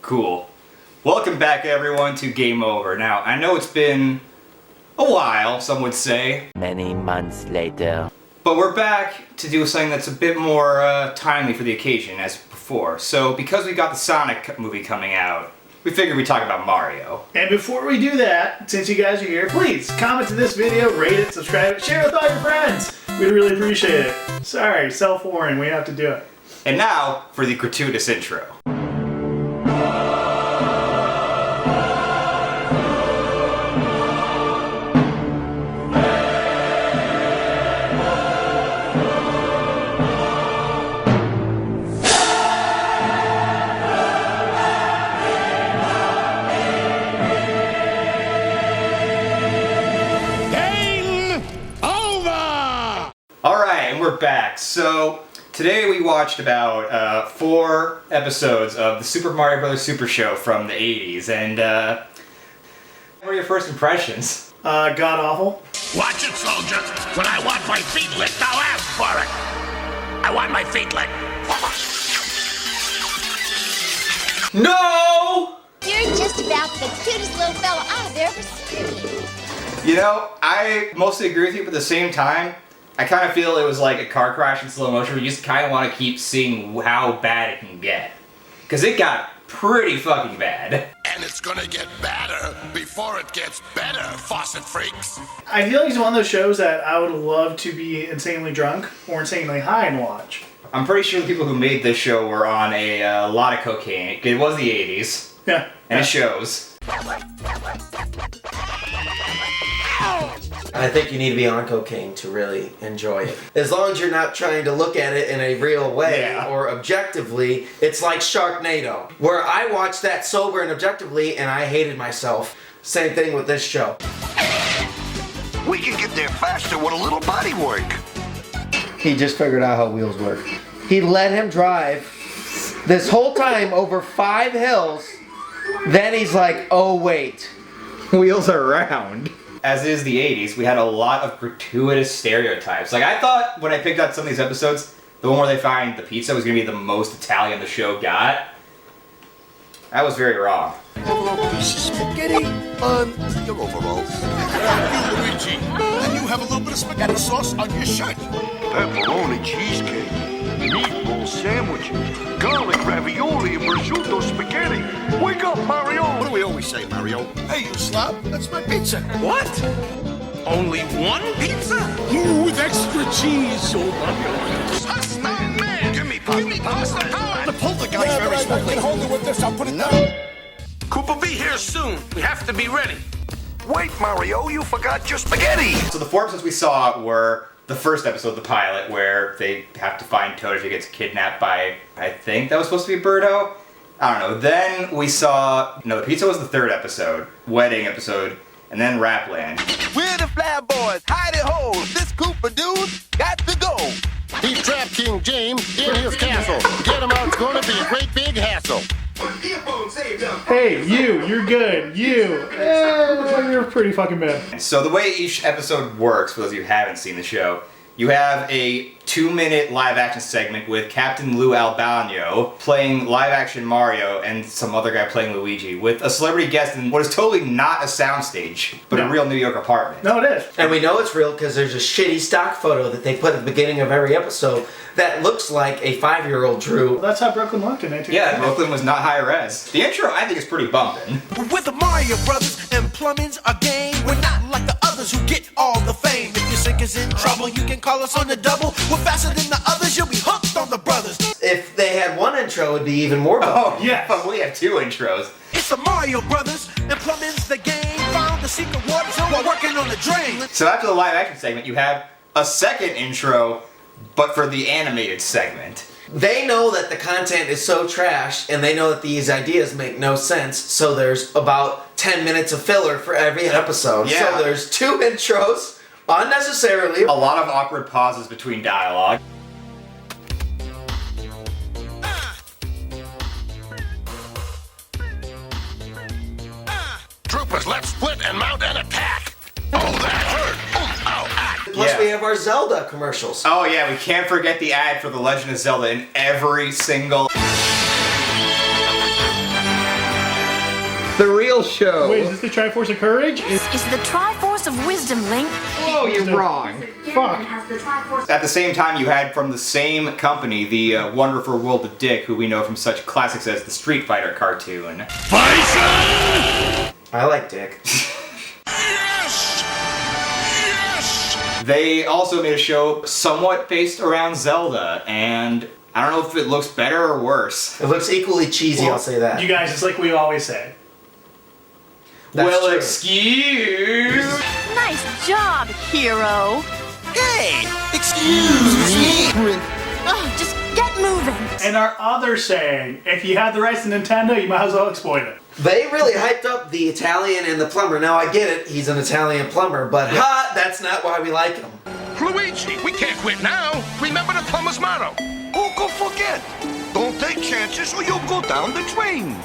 Cool. Welcome back, everyone, to Game Over. Now, I know it's been a while, some would say. Many months later. But we're back to do something that's a bit more timely for the occasion as before. So, because we got the Sonic movie coming out, we figured we'd talk about Mario. And before we do that, since you guys are here, please comment to this video, rate it, subscribe it, share it with all your friends. We'd really appreciate it. Sorry, self-warning, we have to do it. And now, for the gratuitous intro. We're back. So today we watched about 4 episodes of the Super Mario Bros. Super Show from the 80s, and what were your first impressions? God awful. Watch it, soldier. When I want my feet licked, I'll ask for it. I want my feet licked. No! You're just about the cutest little fella I've ever seen. You know, I mostly agree with you, but at the same time, I kind of feel it was like a car crash in slow motion where you just kind of want to keep seeing how bad it can get. Because it got pretty fucking bad. And it's gonna get badder before it gets better, faucet freaks. I feel like it's one of those shows that I would love to be insanely drunk or insanely high and watch. I'm pretty sure the people who made this show were on a lot of cocaine. It was the 80s. Yeah. And it shows. I think you need to be on cocaine to really enjoy it. As long as you're not trying to look at it in a real way or objectively, it's like Sharknado, where I watched that sober and objectively and I hated myself. Same thing with this show. We can get there faster with a little body work. He just figured out how wheels work. He let him drive this whole time over 5 hills. Then he's like, oh wait. Wheels are round. As is the 80s, we had a lot of gratuitous stereotypes. Like, I thought when I picked out some of these episodes, the one where they find the pizza was going to be the most Italian the show got. I was very wrong. Piece of spaghetti on your overalls. You, Luigi, and you have a little bit of spaghetti sauce on your shirt. Pepperoni cheesecake, meatball sandwich, garlic ravioli, and prosciutto spaghetti. Wake up, Mario! What do we always say, Mario? Hey, you slob, that's my pizza. What? Only one pizza? With extra cheese, oh Mario. Us, man! Give me pasta power! The poltergeist very small. I can hold it with this, I'll put it down. Cooper be here soon. We have to be ready. Wait, Mario, you forgot your spaghetti! So the 4 episodes we saw were the first episode, the pilot, where they have to find Toad who gets kidnapped by, I think that was supposed to be Birdo? I don't know. Then we saw, no, the pizza was the 3rd episode, wedding episode, and then Rapland. We're the Flat Boys, hidey ho. This Cooper dude got to go. He trapped King James in his castle. Get him out, it's gonna be a great big hassle. Hey, you're good. You're pretty fucking bad. So the way each episode works, for those of you who haven't seen the show, you have a 2-minute live-action segment with Captain Lou Albano playing live-action Mario and some other guy playing Luigi with a celebrity guest in what is totally not a soundstage, but a real New York apartment. No, it is. And we know it's real because there's a shitty stock photo that they put at the beginning of every episode that looks like a 5-year-old drew. Well, that's how Brooklyn looked in 1980. Yeah, Brooklyn was not high res. The intro, I think, is pretty bumping. We're the Mario Brothers, and plumbing's a game. We're not like the others who get all the fame. If your sink is in trouble, you can call us on the double. We're faster than the others, you'll be hooked on the brothers. If they had one intro, it'd be even more bumping. Oh, yeah, but we have 2 intros. It's the Mario Brothers, and plumbing's the game. Found the secret water zone while working on the drain. So after the live-action segment, you have a second intro, but for the animated segment. They know that the content is so trash, and they know that these ideas make no sense, so there's about 10 minutes of filler for every episode. Yeah. So there's 2 intros, unnecessarily. A lot of awkward pauses between dialogue. Troopers, let's split and mount an attack. Oh, that hurt. Plus we have our Zelda commercials. Oh yeah, we can't forget the ad for The Legend of Zelda in every single... The real show. Wait, is this the Triforce of Courage? It's the Triforce of Wisdom, Link. Oh, you're wrong. Fuck. At the same time, you had from the same company the Wonderful World of Dick, who we know from such classics as the Street Fighter cartoon. I like Dick. Yes! Yes! They also made a show somewhat based around Zelda, and I don't know if it looks better or worse. It looks equally cheesy, I'll say that. You guys, it's like we always say. That's well, true. excuse. Nice job, hero. Hey, excuse me. Oh, just get moving. And our other saying, if you have the rights to Nintendo, you might as well exploit it. They really hyped up the Italian and the plumber. Now I get it, he's an Italian plumber, but that's not why we like him. Luigi, we can't quit now. Remember the plumber's motto. Who could forget? Don't take chances or you'll go down the drain.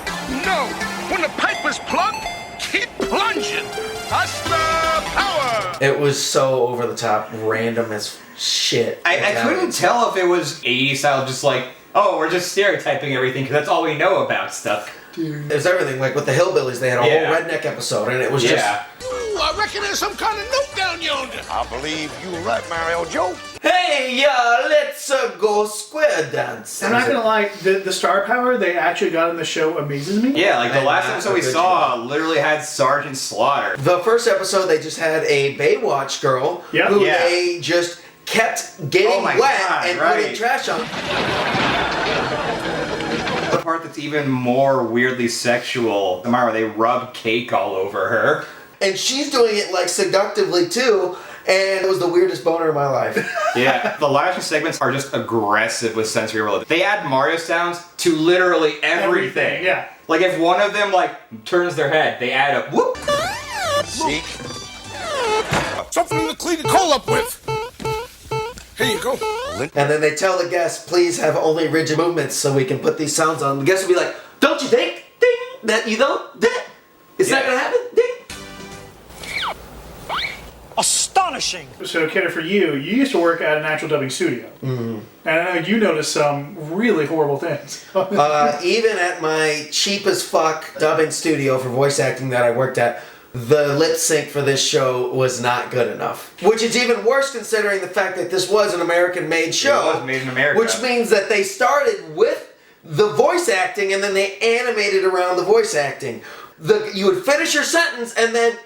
No, when the pipe is plugged, keep plunging. Hasta power! It was so over the top, random as shit. I couldn't tell if it was 80s style, just like, oh, we're just stereotyping everything because that's all we know about stuff. It was everything. Like with the Hillbillies, they had a whole redneck episode, and it was just... Ooh, I reckon there's some kind of note down yonder. I believe you're right, Mario Joe. Hey, let's go square dance. I'm not gonna lie, the star power they actually got in the show amazes me. Yeah, like the last And episode we that's a good saw literally had Sergeant Slaughter. The first episode, they just had a Baywatch girl who they just kept getting wet and putting trash on. The part that's even more weirdly sexual, Amara, they rub cake all over her. And she's doing it like seductively too, and it was the weirdest boner of my life. Yeah, the live action segments are just aggressive with sensory overload. They add Mario sounds to literally everything. Yeah. Like if one of them like turns their head, they add a whoop. Zeke. Something to clean the coal up with. Here you go. And then they tell the guests, please have only rigid movements so we can put these sounds on. The guests will be like, don't you think? Ding! That you don't? Ding! It's not gonna happen? Ding! Astonishing. So, Kidder, for you used to work at an actual dubbing studio. Mm-hmm. And I know you noticed some really horrible things. Even at my cheap as fuck dubbing studio for voice acting that I worked at, the lip sync for this show was not good enough. Which is even worse considering the fact that this was an American-made show. It was made in America. Which means that they started with the voice acting and then they animated around the voice acting. You would finish your sentence and then...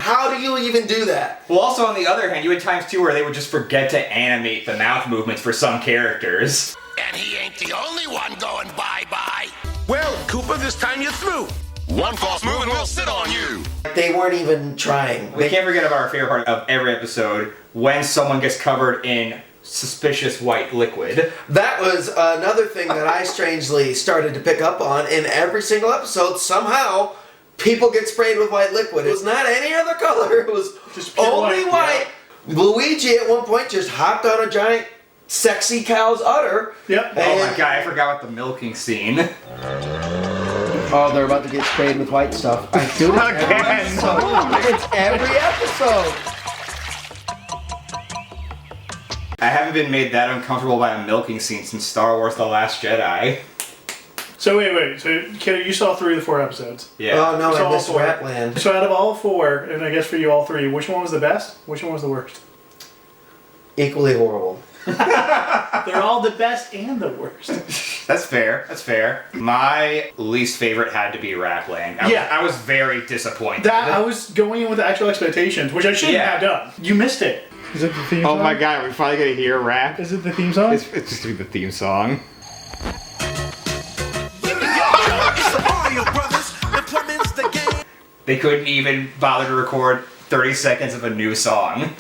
How do you even do that? Well, also on the other hand, you had times too where they would just forget to animate the mouth movements for some characters. And he ain't the only one going bye-bye. Well, Cooper, this time you're through. One false move and we'll sit on you. They weren't even trying. We can't forget about our favorite part of every episode, when someone gets covered in suspicious white liquid. That was another thing that I strangely started to pick up on. In every single episode, somehow, people get sprayed with white liquid. It was not any other color. It was just pure only white. Yeah. Luigi at one point just hopped on a giant sexy cow's udder. Yep. Oh my god, I forgot about the milking scene. Oh, they're about to get sprayed with white stuff. I do it every episode. It's every episode. I haven't been made that uncomfortable by a milking scene since Star Wars The Last Jedi. So wait. So, Kidder, you saw 3 of the 4 episodes. Yeah. Oh no, You saw I missed all 4. Rapland. So out of all 4, and I guess for you all 3, which one was the best? Which one was the worst? Equally horrible. They're all the best and the worst. That's fair. That's fair. My least favorite had to be Rapland. I was very disappointed. I was going in with actual expectations, which I shouldn't have done. You missed it. Is it the theme song? Oh my god, we're finally gonna hear rap. Is it the theme song? It's just to be the theme song. They couldn't even bother to record 30 seconds of a new song.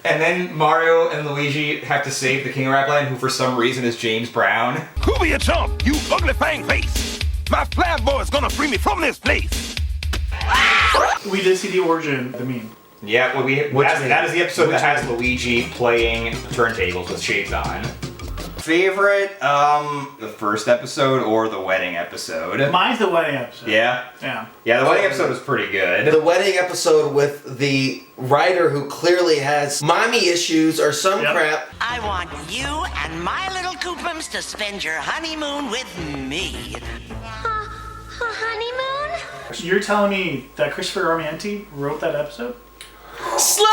And then Mario and Luigi have to save the King of Rapland, who for some reason is James Brown. Who be a chump, you ugly fang face? My flat boy is gonna free me from this place. We did see the origin of the meme. Yeah, well, that is the episode that has Luigi playing turntables with shades on. Favorite, the first episode or the wedding episode? Mine's the wedding episode. Yeah? Yeah. Yeah, the wedding episode was pretty good. The wedding episode with the writer who clearly has mommy issues or some crap. I want you and my little Koopums to spend your honeymoon with me. Honeymoon? So you're telling me that Christopher Armienti wrote that episode? Slam!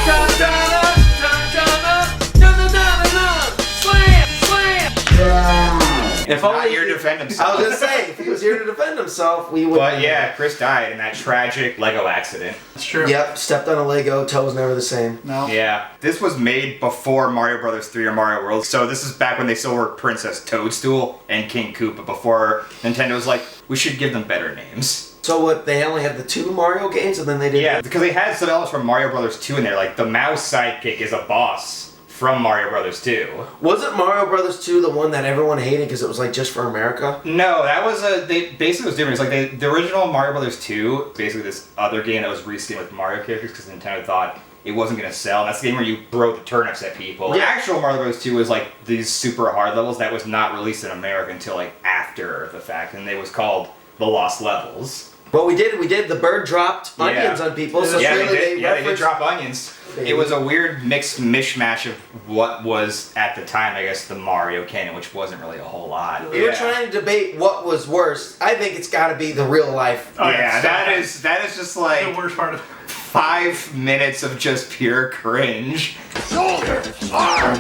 Dun, dun, dun, dun, dun, dun, dun, dun, dun. Slam! Slam! If Not only here to defend himself. I was gonna say, if he was here to defend himself, we would. But yeah, Chris died in that tragic Lego accident. That's true. Yep, stepped on a Lego, toes never the same. No. Yeah. This was made before Mario Brothers 3 or Mario World, so this is back when they still were Princess Toadstool and King Koopa, before Nintendo was like, we should give them better names. So what, they only had the 2 Mario games and then they did... Yeah, because they had some else from Mario Brothers 2 in there, like the mouse sidekick is a boss from Mario Brothers 2. Wasn't Mario Brothers 2 the one that everyone hated because it was like just for America? No, that was they basically was different. It's like the original Mario Brothers 2, basically this other game that was reskinned with Mario characters because Nintendo thought it wasn't going to sell. That's the game where you throw the turnips at people. The actual Mario Bros. 2 was like these super hard levels that was not released in America until like after the fact, and it was called The Lost Levels. Well, we did. The bird dropped onions on people, so yeah, clearly they did referenced... drop onions. It was a weird mixed mishmash of what was, at the time, I guess, the Mario canon, which wasn't really a whole lot. We were trying to debate what was worse. I think it's got to be the real life. Oh, yeah, that is just like... the worst part of it. 5 minutes of just pure cringe. Shoulder, arm,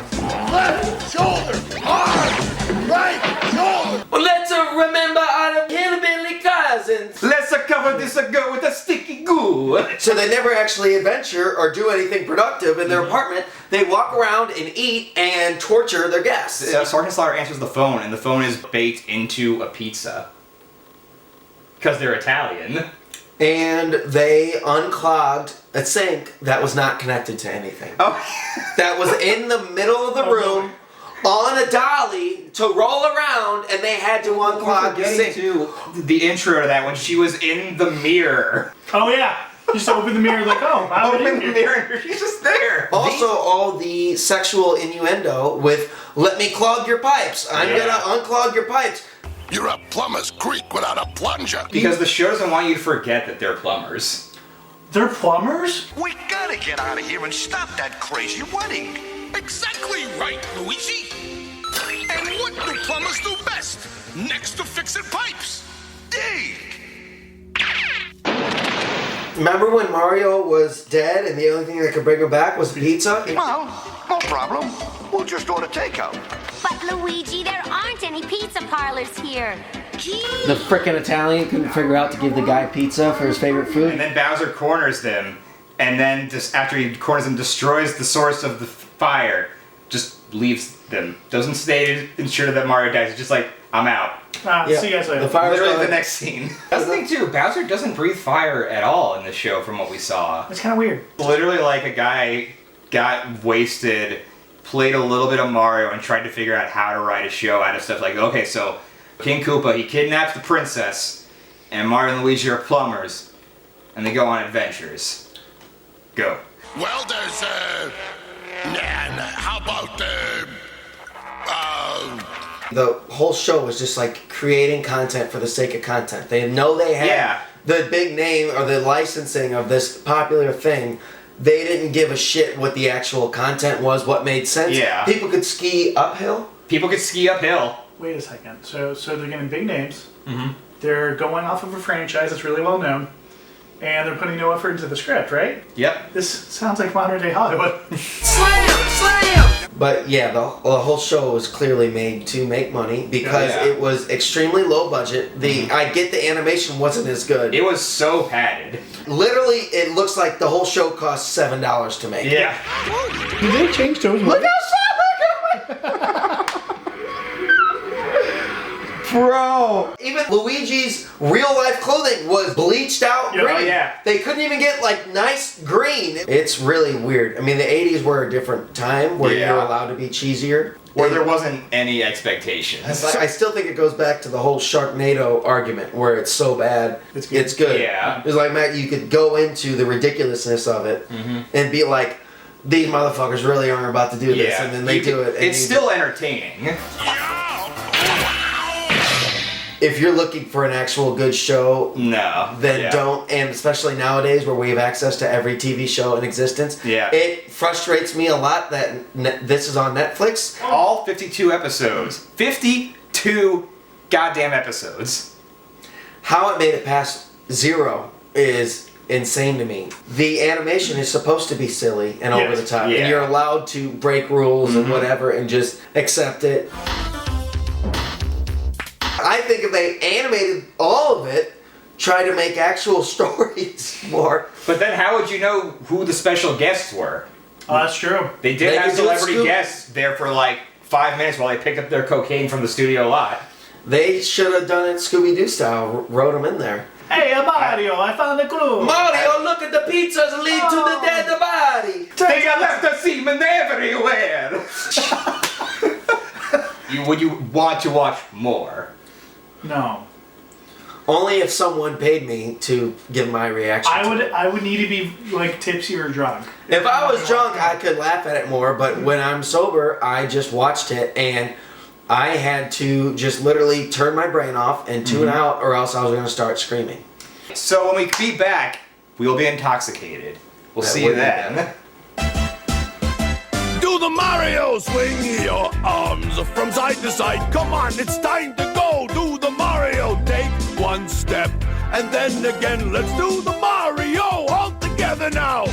left shoulder, arm, right shoulder. Well, let's remember our hillbilly cousins. Let's cover this girl with a sticky goo. So they never actually adventure or do anything productive in their apartment. They walk around and eat and torture their guests. Sergeant Slaughter answers the phone, and the phone is baked into a pizza. Because they're Italian. And they unclogged a sink that was not connected to anything. Oh. That was in the middle of the room on a dolly to roll around, and they had to unclog the sink. To the intro to that when she was in the mirror. Oh yeah. You just open the mirror like, oh, I'm Open the mirror and she's just there. Also, all the sexual innuendo with "let me clog your pipes," "I'm gonna unclog your pipes." You're a plumber's creek without a plunger. Because the show doesn't want you to forget that they're plumbers. They're plumbers? We gotta get out of here and stop that crazy wedding. Exactly right, Luigi. And what do plumbers do best? Next to fixing pipes. Dig. Remember when Mario was dead and the only thing that could bring him back was pizza? Well, no problem. We'll just order takeout. But Luigi, there aren't any pizza parlors here. The frickin' Italian couldn't figure out to give the guy pizza for his favorite food. And then Bowser corners them, and then just after he corners them, destroys the source of the fire, just leaves them. Doesn't stay to ensure that Mario dies. It's just like, I'm out. See you guys later. The fire's Literally gone. the next scene. That's the thing too, Bowser doesn't breathe fire at all in the show from what we saw. It's kind of weird. Literally like a guy got wasted, played a little bit of Mario, and tried to figure out how to write a show out of stuff like, okay, so King Koopa, he kidnaps the princess, and Mario and Luigi are plumbers, and they go on adventures. Go. Well, there's how about The whole show was just like creating content for the sake of content. They know they had the big name or the licensing of this popular thing. They didn't give a shit what the actual content was, what made sense. Yeah. People could ski uphill. People could ski uphill. Wait a second. So they're getting big names. Mm-hmm. They're going off of a franchise that's really well known. And they're putting no effort into the script, right? Yep. This sounds like modern day Hollywood. Slam! Slam! But yeah, the whole show was clearly made to make money because it was extremely low budget. I get the animation wasn't as good. It was so padded. Literally, it looks like the whole show cost $7 to make. Yeah. Did they change those? Look how Bro! Even Luigi's real life clothing was bleached out green. Oh, yeah. They couldn't even get like nice green. It's really weird. I mean, the 80s were a different time where you're allowed to be cheesier. Where there wasn't any expectations. I still think it goes back to the whole Sharknado argument where it's so bad, it's good. Yeah. It's like, Matt, you could go into the ridiculousness of it and be like, these motherfuckers really aren't about to do this, and then they do it. And it's still entertaining. If you're looking for an actual good show, then don't. And especially nowadays where we have access to every TV show in existence, it frustrates me a lot that this is on Netflix. All 52 episodes. 52 goddamn episodes. How it made it past 0 is insane to me. The animation is supposed to be silly and over the top, and you're allowed to break rules and whatever and just accept it. I think if they animated all of it, try to make actual stories more. But then how would you know who the special guests were? Oh, that's true. They did have celebrity guests there for like 5 minutes while they picked up their cocaine from the studio lot. They should have done it Scooby-Doo style, wrote them in there. Hey, Mario, I found the clue. Mario, look at the pizzas lead to the dead body. They left the semen everywhere. Would you want to watch more? No. Only if someone paid me to give my reaction. I would need to be like tipsy or drunk. If I was drunk, I could laugh at it more, but when I'm sober, I just watched it and I had to just literally turn my brain off and tune out, or else I was going to start screaming. So when we be back, we will be intoxicated. We'll see you then. Do the Mario! Swing your arms from side to side. Come on, it's time to go. Do the Mario. Take one step and then again. Let's do the Mario all together now.